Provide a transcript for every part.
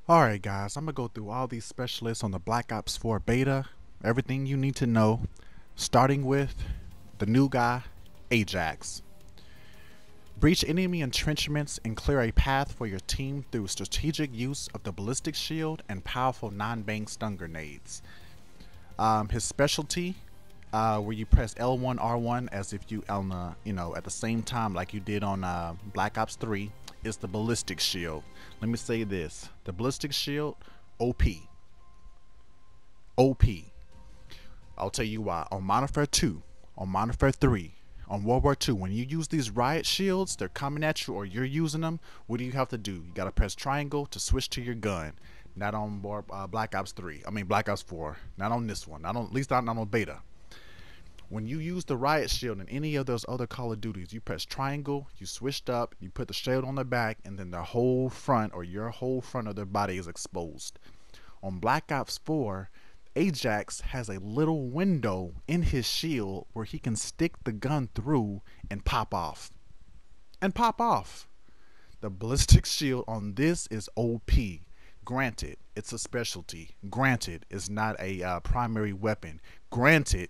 Alright guys, I'm gonna go through all these specialists on the Black Ops 4 beta, everything you need to know, starting with the new guy, Ajax. Breach enemy entrenchments and clear a path for your team through strategic use of the ballistic shield and powerful non-bang stun grenades. His specialty, where you press L1 R1 as if you on at the same time like you did on Black Ops 3, is the ballistic shield. Let me say this: the ballistic shield, OP, OP. I'll tell you why. On Modern Warfare 2, on Modern Warfare 3, on World War 2, when you use these riot shields, they're coming at you or you're using them. What do you have to do? You gotta press triangle to switch to your gun. Not on Black Ops 3. I mean Black Ops 4. Not on this one. Not on, at least not on beta. When you use the riot shield in any of those other Call of Duties, you press triangle, you switched up, you put the shield on the back, and then the whole front or your whole front of their body is exposed. On Black Ops 4, Ajax has a little window in his shield where he can stick the gun through and pop off. And pop off. The ballistic shield on this is OP. Granted, it's a specialty. Granted, it's not a primary weapon. Granted,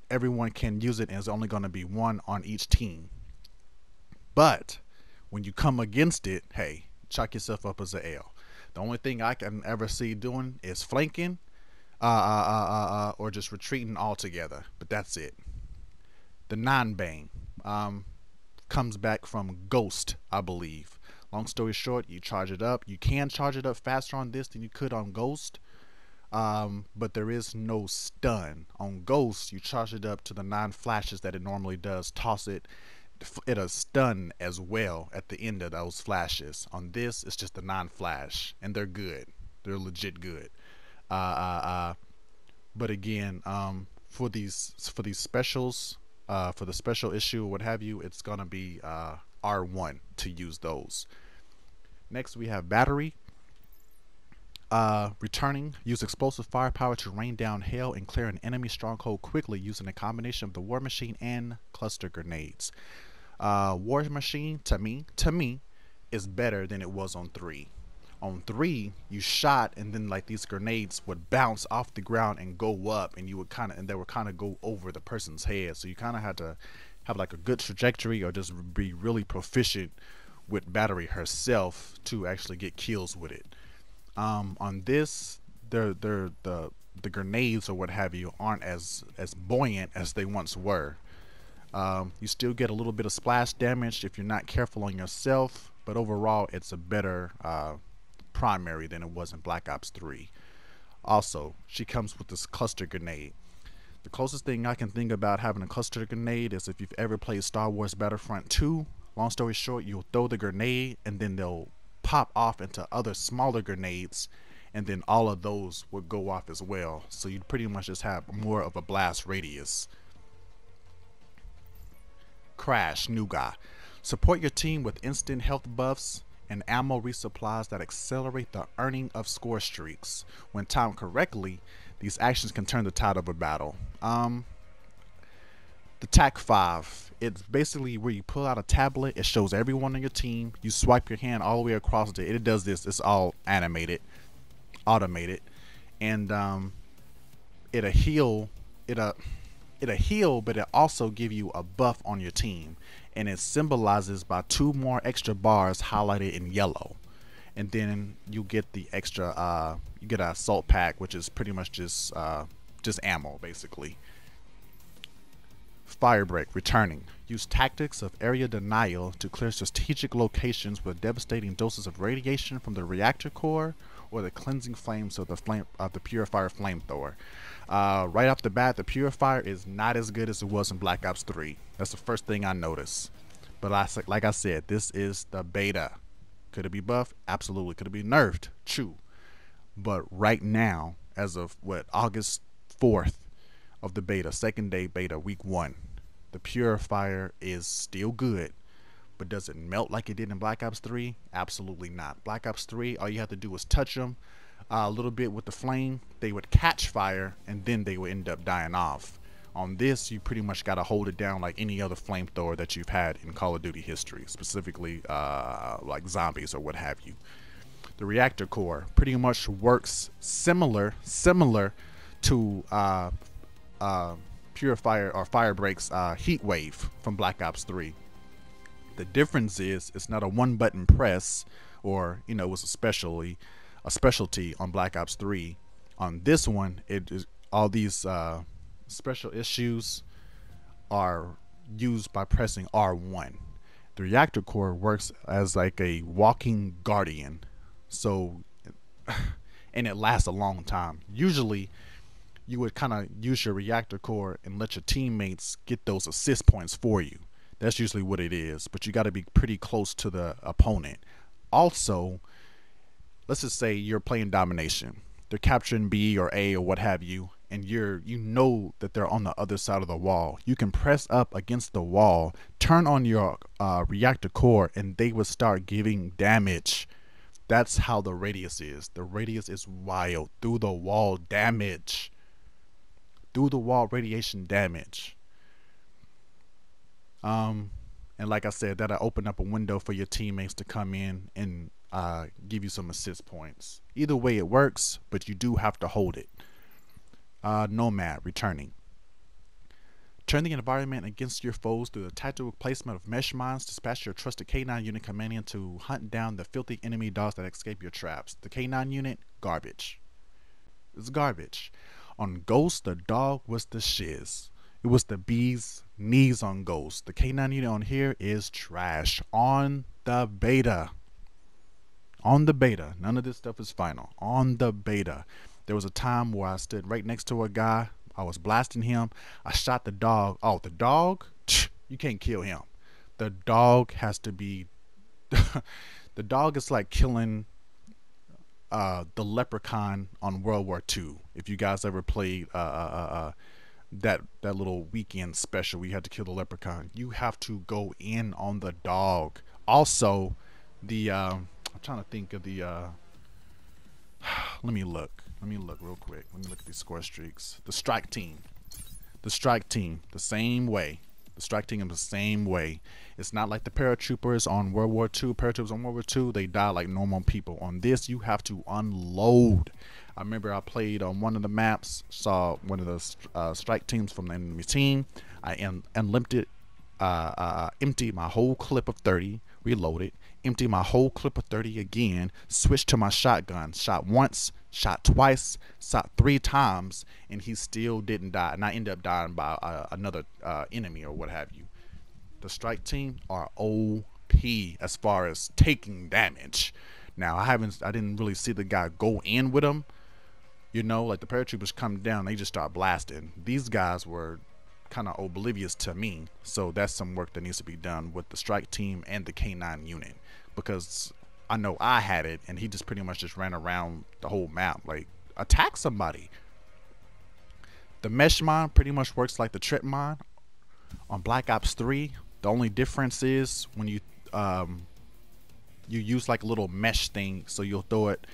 everyone can use it and it's only going to be one on each team. But when you come against it, hey, chalk yourself up as a L. The only thing I can ever see doing is flanking or just retreating altogether. But that's it. The non-bang comes back from Ghost, I believe. Long story short, you charge it up. You can charge it up faster on this than you could on Ghost. But there is no stun. On Ghost, you charge it up to the 9 flashes that it normally does. Toss it. It'll stun as well at the end of those flashes. On this, it's just a 9 flash. And they're good. They're legit good. But again, for these specials, for the special issue or what have you, it's going to be R1 to use those. Next, we have Battery. Returning, use explosive firepower to rain down hail and clear an enemy stronghold quickly using a combination of the War Machine and cluster grenades. War Machine, to me, is better than it was on 3. On 3, you shot and then like these grenades would bounce off the ground and go up, and you would they would kind of go over the person's head. So you kind of had to have like a good trajectory or just be really proficient with Battery herself to actually get kills with it. On this, the grenades or what have you aren't as buoyant as they once were. You still get a little bit of splash damage if you're not careful on yourself, but overall it's a better primary than it was in Black Ops 3. Also, she comes with this cluster grenade. The closest thing I can think about having a cluster grenade is if you've ever played Star Wars Battlefront 2. Long story short, you'll throw the grenade and then they'll pop off into other smaller grenades, and then all of those would go off as well. So you'd pretty much just have more of a blast radius. Crash, new guy. Support your team with instant health buffs and ammo resupplies that accelerate the earning of score streaks. When timed correctly, these actions can turn the tide of a battle. The TAC 5, it's basically where you pull out a tablet, it shows everyone on your team, you swipe your hand all the way across it does this, it's all animated, automated, and it'll heal, but it also give you a buff on your team, and it symbolizes by 2 more extra bars highlighted in yellow. And then you get the extra, you get an assault pack, which is pretty much just ammo basically. Firebreak, returning. Use tactics of area denial to clear strategic locations with devastating doses of radiation from the reactor core or the cleansing flames of the Purifier flamethrower. Right off the bat, the Purifier is not as good as it was in Black Ops 3. That's the first thing I noticed. But like I said, this is the beta. Could it be buffed? Absolutely. Could it be nerfed? True. But right now, as of August 4th of the beta, second day beta, week 1, the Purifier is still good. But does it melt like it did in Black Ops 3? Absolutely not. Black Ops 3, all you have to do is touch them a little bit with the flame. They would catch fire and then they would end up dying off. On this, you pretty much got to hold it down like any other flamethrower that you've had in Call of Duty history, specifically like zombies or what have you. The reactor core pretty much works similar to Purifier or Firebreak's Heat Wave from Black Ops 3. The difference is it's not a one button press, or you know, it was a specialty on Black Ops 3. On this one, it is all these special issues are used by pressing R1. The reactor core works as like a walking guardian, so and it lasts a long time. Usually you would kind of use your reactor core and let your teammates get those assist points for you. That's usually what it is, but you got to be pretty close to the opponent. Also, let's just say you're playing domination. They're capturing B or A or what have you, and you know that they're on the other side of the wall. You can press up against the wall, turn on your reactor core, and they will start giving damage. That's how the radius is. The radius is wild. Through the wall damage. Through the wall radiation damage. And like I said, that'll open up a window for your teammates to come in and give you some assist points. Either way it works, but you do have to hold it. Nomad returning. Turn the environment against your foes through the tactical placement of mesh mines. Dispatch your trusted K9 unit companion to hunt down the filthy enemy dogs that escape your traps. The K9 unit, garbage. It's garbage. On Ghost, the dog was the shiz. It was the bee's knees on Ghost. The K9 unit on here is trash. On the beta. On the beta. None of this stuff is final. On the beta. There was a time where I stood right next to a guy. I was blasting him. I shot the dog. Oh, the dog? You can't kill him. The dog has to be... the dog is like killing the leprechaun on World War II. If you guys ever played that little weekend special, we had to kill the leprechaun. You have to go in on the dog. Also, the... I'm trying to think of the... Let me look real quick. Let me look at these score streaks. The strike team, the same way. The strike team is the same way. It's not like the paratroopers on World War II. Paratroopers on World War II, they die like normal people. On this, you have to unload. I remember I played on one of the maps, saw one of the strike teams from the enemy team. I unlimited, emptied my whole clip of 30, reloaded, emptied my whole clip of 30 again, switched to my shotgun, shot once, shot twice, shot 3 times, and he still didn't die. And I ended up dying by another enemy or what have you. The strike team are OP as far as taking damage. Now I didn't really see the guy go in with him. You know, like the paratroopers come down, they just start blasting. These guys were kind of oblivious to me, so that's some work that needs to be done with the strike team and the K9 unit, because I know I had it and he just pretty much just ran around the whole map, like attack somebody. The mesh mine pretty much works like the trip mine on Black Ops 3. The only difference is when you use like a little mesh thing, so you'll throw it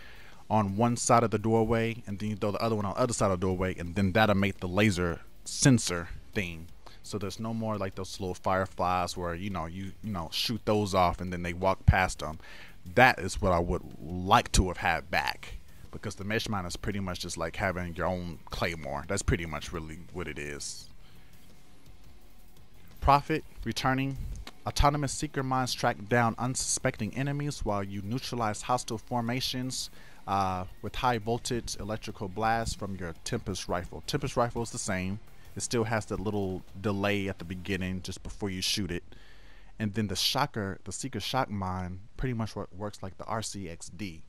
on one side of the doorway and then you throw the other one on the other side of the doorway, and then that'll make the laser sensor thing. So there's no more like those little fireflies where you shoot those off and then they walk past them. That is what I would like to have had back, because the mesh mine is pretty much just like having your own claymore. That's pretty much really what it is. Prophet returning. Autonomous seeker mines track down unsuspecting enemies while you neutralize hostile formations with high voltage electrical blasts from your Tempest rifle. Tempest rifle is the same. It still has that little delay at the beginning just before you shoot it. And then the seeker shock mine pretty much works like the RCXD.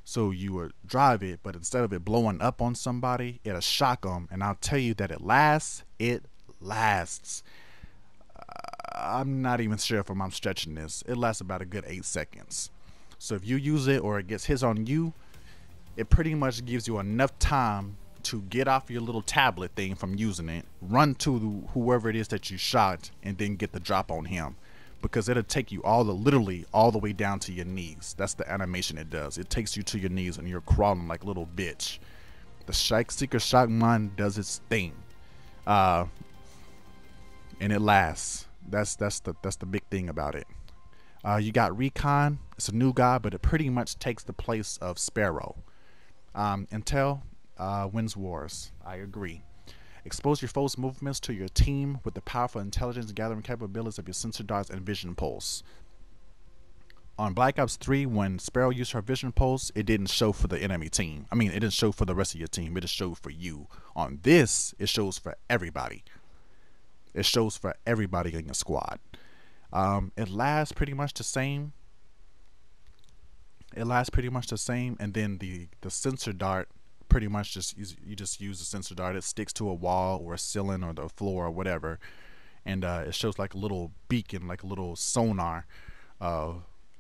So you would drive it, but instead of it blowing up on somebody, it'll shock them. And I'll tell you that it lasts. It lasts. I'm not even sure if I'm stretching this. It lasts about a good 8 seconds. So if you use it or it gets hits on you, it pretty much gives you enough time to get off your little tablet thing from using it, run to whoever it is that you shot, and then get the drop on him, because it'll take you literally all the way down to your knees. That's the animation it does. It takes you to your knees and you're crawling like a little bitch. The seeker shock mine does its thing, and it lasts. That's the big thing about it. You got Recon. It's a new guy, but it pretty much takes the place of Sparrow. Intel wins wars. I agree. Expose your foe's movements to your team with the powerful intelligence gathering capabilities of your sensor darts and vision pulse. On Black Ops 3, when Sparrow used her vision pulse, it didn't show for the enemy team. I mean, it didn't show for the rest of your team. It just showed for you. On this, it shows for everybody. It shows for everybody in your squad. It lasts pretty much the same. And then the sensor dart pretty much you just use the sensor dart. It sticks to a wall or a ceiling or the floor or whatever, and it shows like a little beacon, like a little sonar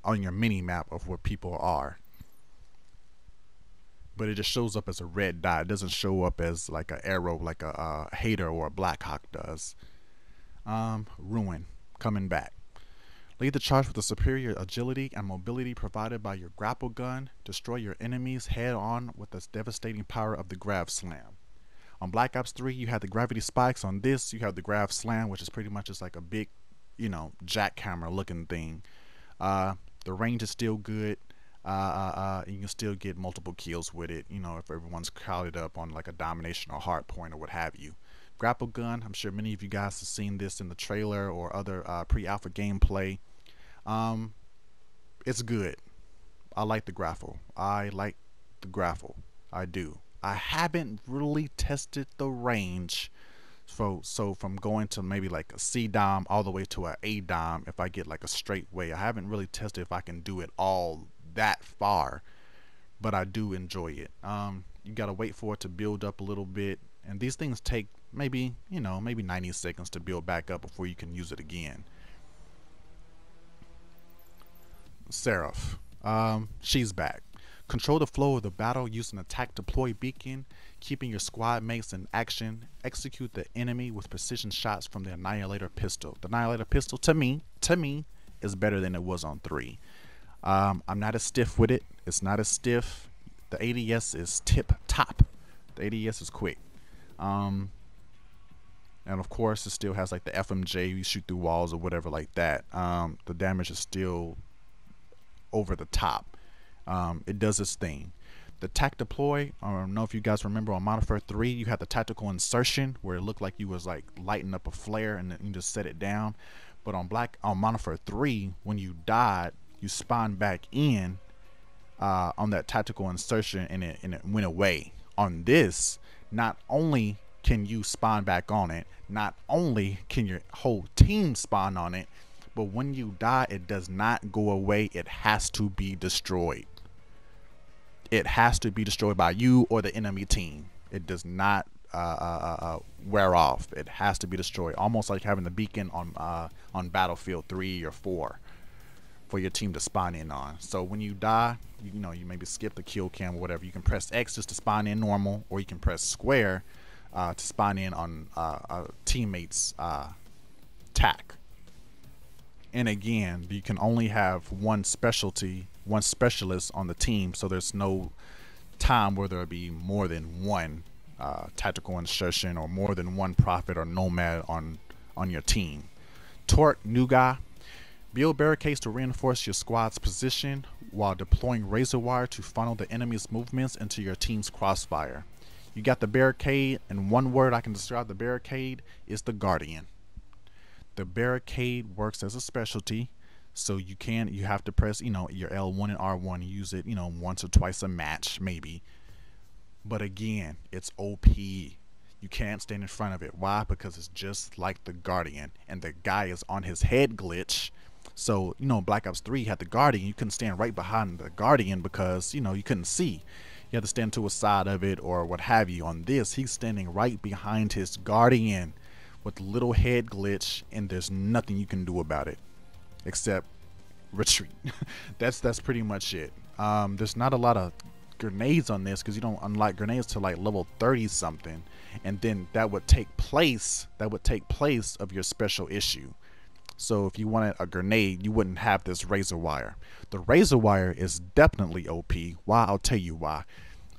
on your mini map of where people are. But it just shows up as a red dot. It doesn't show up as like an arrow like a Hater or a Blackhawk does. Ruin coming back. Lead the charge with the superior agility and mobility provided by your grapple gun. Destroy your enemies head on with the devastating power of the Grav Slam. On Black Ops 3, you have the gravity spikes. On this, you have the Grav Slam, which is pretty much just like a big, jackhammer looking thing. The range is still good. You can still get multiple kills with it, if everyone's crowded up on like a domination or hard point or what have you. Grapple gun, I'm sure many of you guys have seen this in the trailer or other pre-alpha gameplay. It's good. I like the grapple. I do. I haven't really tested the range. So from going to maybe like a C dom all the way to a A dom, if I get like a straight way, I haven't really tested if I can do it all that far, but I do enjoy it. You gotta wait for it to build up a little bit, and these things take maybe 90 seconds to build back up before you can use it again. Seraph, she's back. Control the flow of the battle using attack deploy beacon, keeping your squad mates in action. Execute the enemy with precision shots from the Annihilator pistol. The Annihilator pistol, to me, is better than it was on 3. I'm not as stiff with it. It's not as stiff. The ADS is tip top. The ADS is quick. And of course, it still has like the FMJ. You shoot through walls or whatever like that. The damage is still over the top. It does its thing. The tac deploy, I don't know if you guys remember on Modern Warfare 3, you had the tactical insertion where it looked like you was like lighting up a flare and then you just set it down. But on Modern Warfare 3, when you died, you spawned back in on that tactical insertion and it went away. On this, not only can you spawn back on it, not only can your whole team spawn on it, but when you die, it does not go away. It has to be destroyed. It has to be destroyed by you or the enemy team. It does not wear off. It has to be destroyed. Almost like having the beacon on Battlefield 3 or 4 for your team to spawn in on. So when you die, you maybe skip the kill cam or whatever. You can press X just to spawn in normal, or you can press square to spawn in on a teammate's tac. And again, you can only have one specialist on the team, so there's no time where there'll be more than one tactical insertion or more than one prophet or nomad on your team. Torque, new guy. Build barricades to reinforce your squad's position while deploying razor wire to funnel the enemy's movements into your team's crossfire. You got the barricade, and one word I can describe the barricade is the Guardian. The barricade works as a specialty, so you have to press your L1 and R1 and use it once or twice a match maybe. But again, it's OP. You can't stand in front of it. Why? Because it's just like the Guardian, and the guy is on his head glitch. So Black Ops 3 had the Guardian. You couldn't stand right behind the Guardian because you couldn't see. You had to stand to a side of it or what have you. On this, he's standing right behind his Guardian with a little head glitch, and there's nothing you can do about it except retreat. That's pretty much it. There's not a lot of grenades on this because you don't unlock grenades till like level 30 something, and then that would take place of your special issue. So if you wanted a grenade, you wouldn't have this razor wire. The razor wire is definitely OP. Why? I'll tell you why. I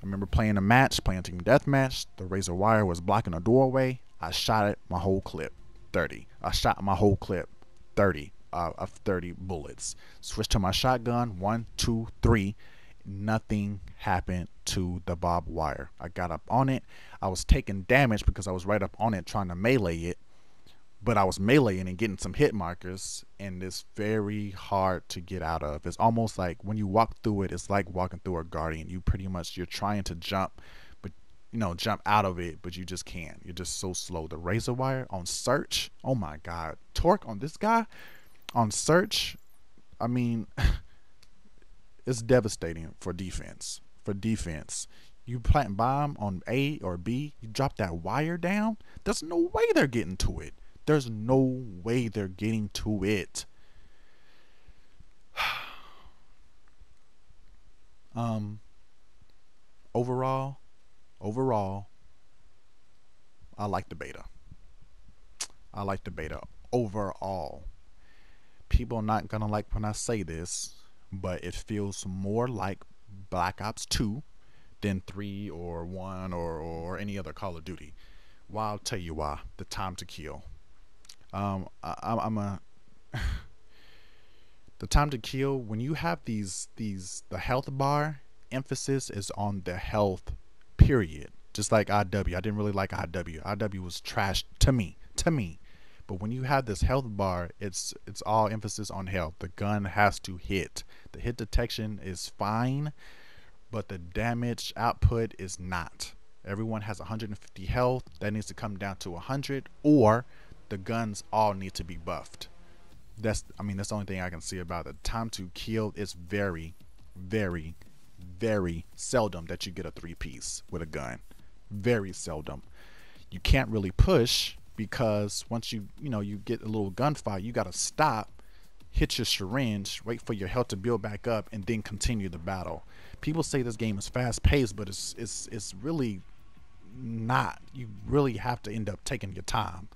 remember playing a team deathmatch. The razor wire was blocking a doorway. I shot it, my whole clip 30. I shot my whole clip 30. of 30 bullets. Switch to my shotgun, 1, 2, 3. Nothing happened to the barbed wire. I got up on it. I was taking damage because I was right up on it trying to melee it, but I was meleeing and getting some hit markers, and it's very hard to get out of. It's almost like when you walk through it, it's like walking through a guardian. You're trying to jump, but jump out of it, but you just can't. You're just so slow. The razor wire on search, oh my god. Torque on this guy on search, I mean, it's devastating for defense. You plant bomb on A or B, you drop that wire down, there's no way they're getting to it. Overall, I like the beta. Overall. People are not gonna like when I say this, but it feels more like Black Ops 2 than 3 or 1 or any other Call of Duty. Well, I'll tell you why. The time to kill. The time to kill, when you have the health bar, emphasis is on the health, period. Just like IW. I didn't really like IW. IW was trash to me. But when you have this health bar, it's all emphasis on health. The gun has to hit. The hit detection is fine, but the damage output is not. Everyone has 150 health. That needs to come down to 100, or the guns all need to be buffed. That's the only thing I can see about it. Time to kill is very, very, very seldom that you get a 3-piece with a gun. Very seldom. You can't really push, because once you get a little gunfire, you gotta stop, hit your syringe, wait for your health to build back up, and then continue the battle. People say this game is fast paced, but it's really not. You really have to end up taking your time.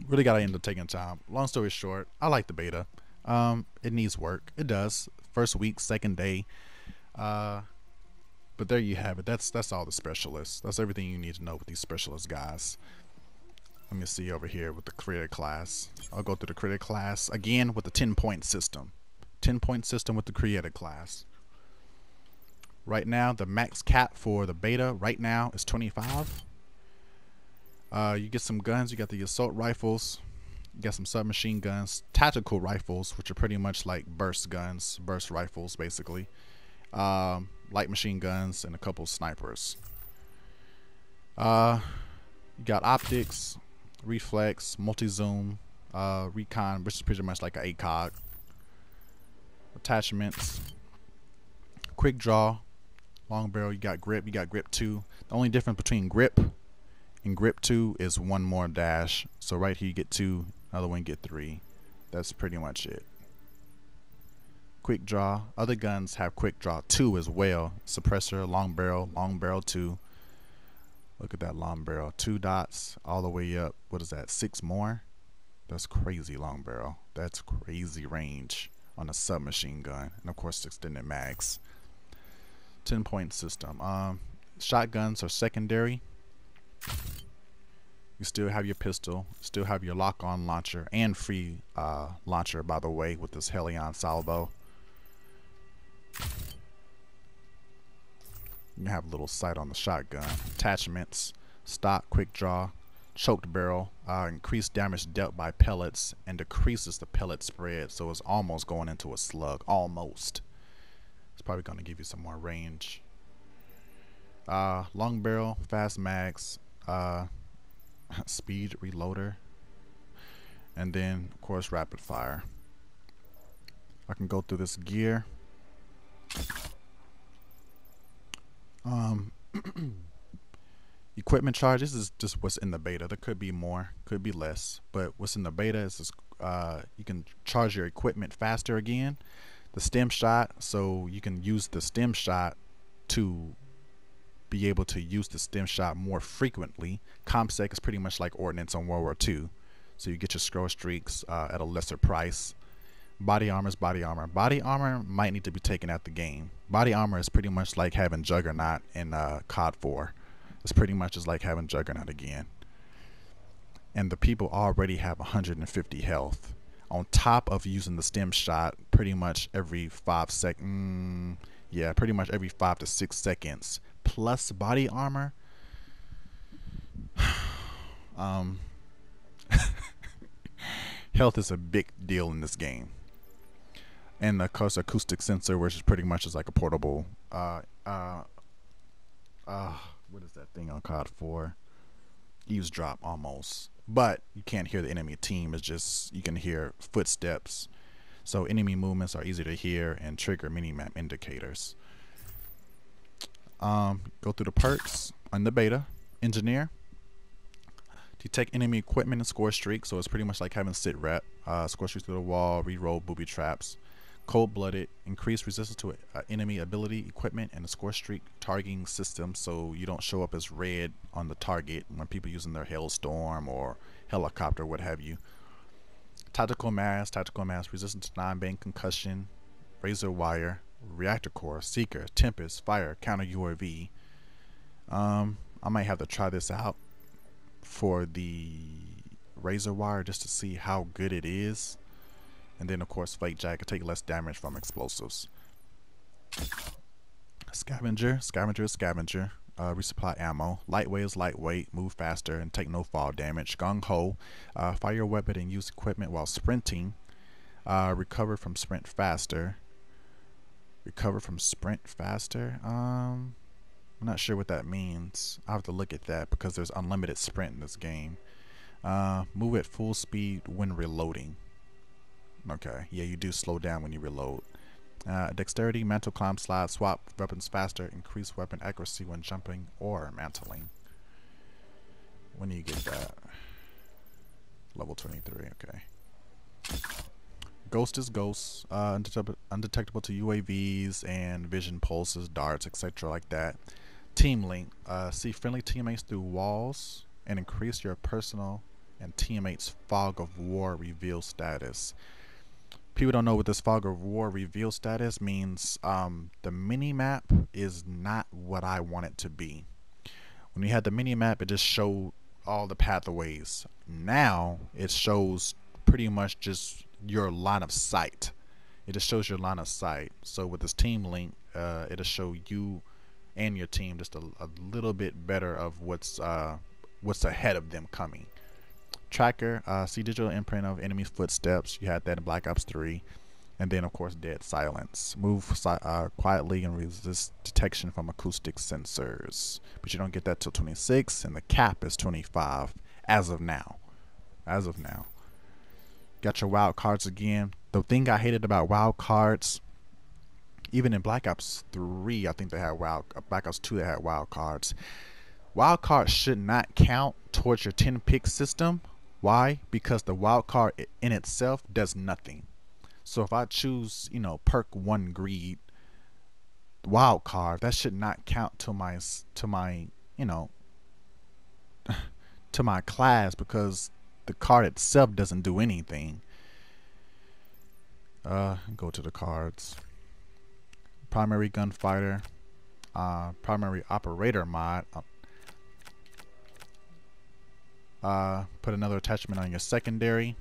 Really gotta end up taking time. Long story short, I like the beta. It needs work. It does. First week, second day. But there you have it. That's all the specialists. That's everything you need to know with these specialist guys. Let me see over here with the creator class. I'll go through the creator class again with the 10-point system. 10-point system with the creator class. Right now, the max cap for the beta right now is 25. You get some guns. You got the assault rifles. You got some submachine guns, tactical rifles, which are pretty much like burst guns, burst rifles, basically. Light machine guns, and a couple snipers. You got optics, reflex, multi-zoom, recon, which is pretty much like an ACOG. Attachments, quick draw, long barrel. You got grip 2. The only difference between grip and grip 2 is one more dash. So right here you get 2, another one you get 3. That's pretty much it. Quick draw. Other guns have quick draw 2 as well. Suppressor, long barrel 2. Look at that long barrel. 2 dots all the way up. What is that? 6 more? That's crazy long barrel. That's crazy range on a submachine gun. And of course extended mags. 10-point system. Shotguns are secondary. You still have your pistol, still have your lock-on launcher and free launcher, by the way, with this Helion salvo. You have a little sight on the shotgun. Attachments, stock, quick draw, choked barrel, increased damage dealt by pellets, and decreases the pellet spread, so it's almost going into a slug. Almost. It's probably going to give you some more range. Long barrel, fast mags, speed reloader, and then of course rapid fire. I can go through this gear. Equipment charge. This is just what's in the beta. There could be more, could be less, but what's in the beta is this, you can charge your equipment faster again. The stem shot, so you can use the stem shot to be able to use the stem shot more frequently. ComSec is pretty much like ordnance on World War II, so you get your scorestreaks at a lesser price. Body armor is body armor. Body armor might need to be taken out the game. Body armor is pretty much like having Juggernaut in COD 4. It's pretty much just like having Juggernaut again. and the people already have 150 health. On top of using the stem shot pretty much every 5 seconds, yeah, pretty much every 5 to 6 seconds, plus body armor. um, Health is a big deal in this game. And of course, acoustic sensor, which is pretty much like a portable. What is that thing on COD 4? Eavesdrop almost, but you can't hear the enemy team. It's just you can hear footsteps, so enemy movements are easy to hear and trigger minimap indicators. Go through the perks on the beta. Engineer, detect enemy equipment and score streaks, so it's pretty much like having sit rep. Score streaks through the wall, reroll booby traps. Cold-blooded, increase resistance to enemy ability, equipment, and a score streak targeting system, so you don't show up as red on the target when people using their hailstorm or helicopter, what have you. Tactical mass resistance to non-bang concussion, razor wire, reactor core, seeker, tempest, fire, counter UAV. I might have to try this out for the razor wire just to see how good it is. And then of course Flake Jacket, take less damage from explosives. Scavenger, resupply ammo. Lightweight is lightweight, move faster and take no fall damage. Gung Ho, fire your weapon and use equipment while sprinting. Recover from sprint faster. I'm not sure what that means. I'll have to look at that because there's unlimited sprint in this game. Move at full speed when reloading. Okay, yeah, you do slow down when you reload. Dexterity, mantle, climb, slide, swap weapons faster, increase weapon accuracy when jumping or mantling. When do you get that? Level 23, okay. Ghost is ghost, undetectable to UAVs and vision pulses, darts, etc. like that. Team link, see friendly teammates through walls and increase your personal and teammates' fog of war reveal status. People don't know what this fog of war reveal status means. The mini map is not what I want it to be. When we had the mini map, it just showed all the pathways. Now it shows pretty much just your line of sight. It just shows your line of sight. So with this team link, it'll show you and your team just a little bit better of what's ahead of them coming. Tracker, see digital imprint of enemy footsteps. You had that in Black Ops 3. And then of course dead silence. Move quietly and resist detection from acoustic sensors. But you don't get that till 26, and the cap is 25 as of now. Got your wild cards again. The thing I hated about wild cards, even in Black Ops 3, I think they had Black Ops 2 they had wild cards. Wild cards should not count towards your 10 pick system. Why? Because the wild card in itself does nothing. So if I choose, perk 1 greed wild card, that should not count to my to my class, because the card itself doesn't do anything. Go to the cards. Primary gunfighter, primary operator mod. Put another attachment on your secondary.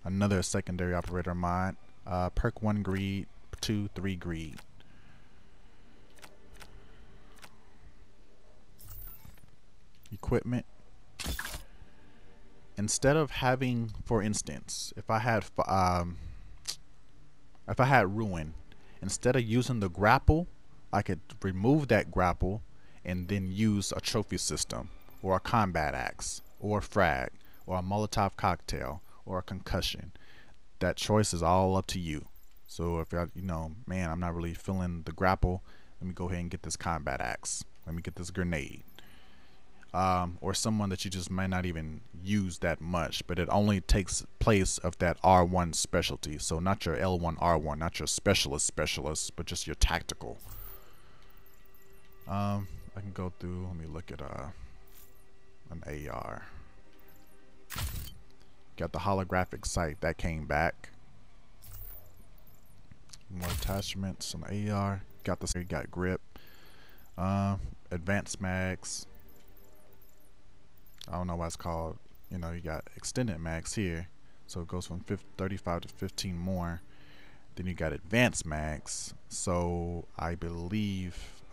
Another secondary operator mod. Perk 1 greed, 2, 3 greed. Equipment. Instead of having, for instance, if I had ruin, instead of using the grapple, I could remove that grapple and then use a trophy system, or a combat axe, or a frag, or a Molotov cocktail, or a concussion. That choice is all up to you. So if man, I'm not really feeling the grapple, let me go ahead and get this combat axe. Let me get this grenade. Or someone that you just might not even use that much, but it only takes place of that R1 specialty. So not your L1 R1, not your specialist, but just your tactical. I can go through, let me look at an AR. Got the holographic sight that came back. More attachments on AR. Got grip. Advanced mags. I don't know why it's called you know, you got extended mags here, so it goes from 35 to 15 more. Then you got advanced mags, so I believe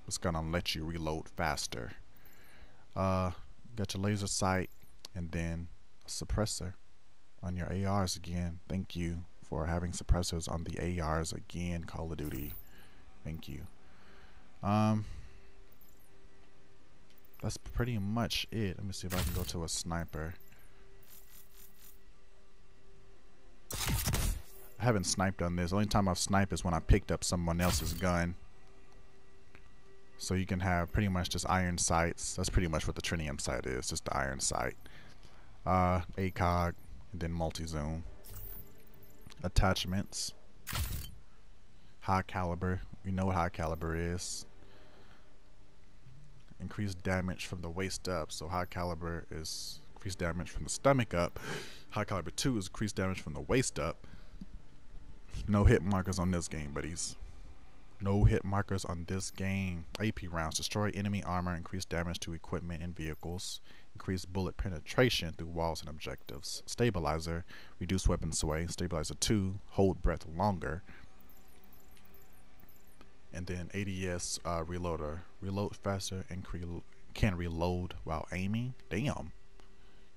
it's gonna let you reload faster. Got your laser sight, and then a suppressor on your ARs again. Thank you for having suppressors on the ARs again, Call of Duty. Thank you. That's pretty much it. Let me see if I can go to a sniper. I haven't sniped on this. The only time I've sniped is when I picked up someone else's gun. So you can have pretty much just iron sights. That's pretty much what the trinium sight is, just the iron sight. ACOG, and then multi-zoom. Attachments. High caliber. We know what high caliber is. Increased damage from the waist up. So high caliber is increased damage from the stomach up. High caliber 2 is increased damage from the waist up. No hit markers on this game, buddies. No hit markers on this game. AP rounds. Destroy enemy armor. Increase damage to equipment and vehicles. Increase bullet penetration through walls and objectives. Stabilizer. Reduce weapon sway. Stabilizer 2. Hold breath longer. And then ADS reloader. Reload faster and can reload while aiming. Damn.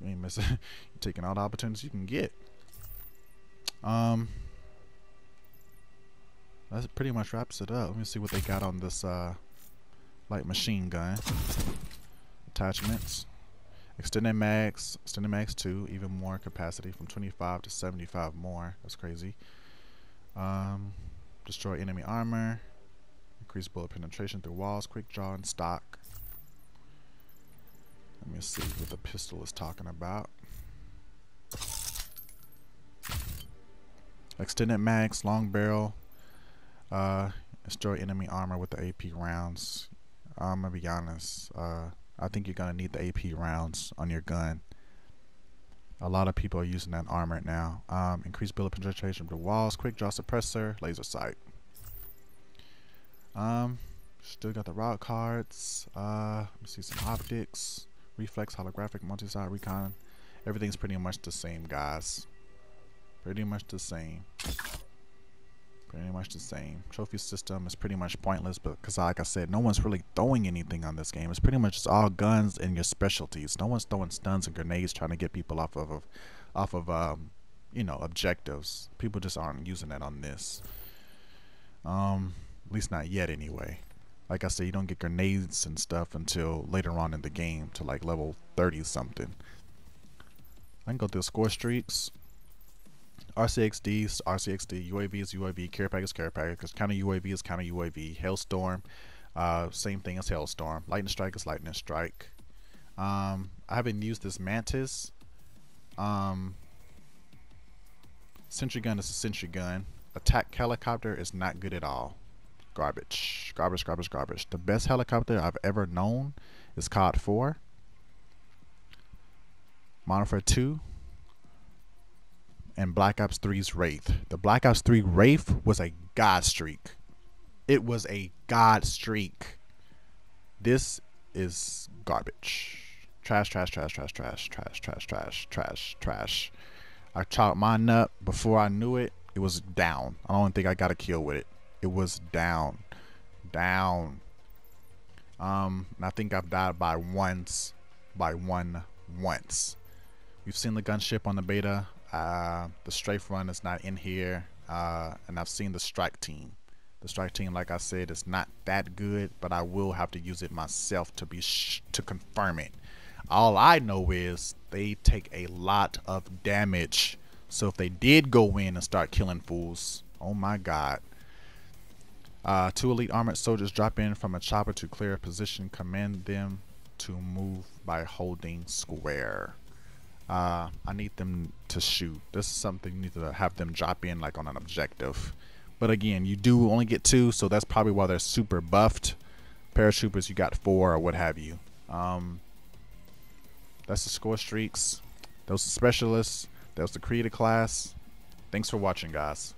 You ain't missing. You're taking all the opportunities you can get. That pretty much wraps it up. Let me see what they got on this light machine gun. Attachments. Extended mags 2, even more capacity from 25 to 75 more. That's crazy. Destroy enemy armor. Increase bullet penetration through walls. Quick draw and stock. Let me see what the pistol is talking about. Extended mags, long barrel. Destroy enemy armor with the AP rounds. I'm gonna be honest. I think you're gonna need the AP rounds on your gun. A lot of people are using that armor now. Increase bullet penetration to walls. Quick draw suppressor. Laser sight. Still got the route cards. Let me see some optics. Reflex, holographic, multi-side, recon. Everything's pretty much the same, guys. Pretty much the same. Pretty much the same. Trophy system is pretty much pointless, but because like I said, no one's really throwing anything on this game. It's pretty much just all guns and your specialties. No one's throwing stuns and grenades trying to get people off of you know, objectives. People just aren't using that on this. At least not yet anyway. Like I said, you don't get grenades and stuff until later on in the game, to like level 30 something. I can go through score streaks. RCXD, UAV is UAV, care pack is care pack, counter UAV is counter UAV, Hailstorm, same thing as Hailstorm, Lightning Strike is Lightning Strike. I haven't used this Mantis. Sentry Gun is a Sentry Gun. Attack Helicopter is not good at all. Garbage, garbage, garbage, garbage. The best helicopter I've ever known is COD 4, Modern Warfare 2, and Black Ops 3's Wraith. The Black Ops 3 Wraith was a god streak. It was a god streak. This is garbage. Trash, trash, trash, trash, trash, trash, trash, trash, trash, trash. I chopped mine up. Before I knew it, it was down. I don't think I got a kill with it. It was down. Down. And I think I've died by once. Once. We've seen the gunship on the beta. The strafe run is not in here, and I've seen the strike team. The strike team, like I said, is not that good, but I will have to use it myself to to confirm it. All I know is they take a lot of damage, so if they did go in and start killing fools, oh my god. 2 elite armored soldiers drop in from a chopper to clear a position. Command them to move by holding square. I need them to shoot. This is something you need to have them drop in like on an objective. But again, you do only get 2, so that's probably why they're super buffed. Paratroopers, you got 4 or what have you. That's the score streaks. Those are specialists. That was the creator class. Thanks for watching, guys.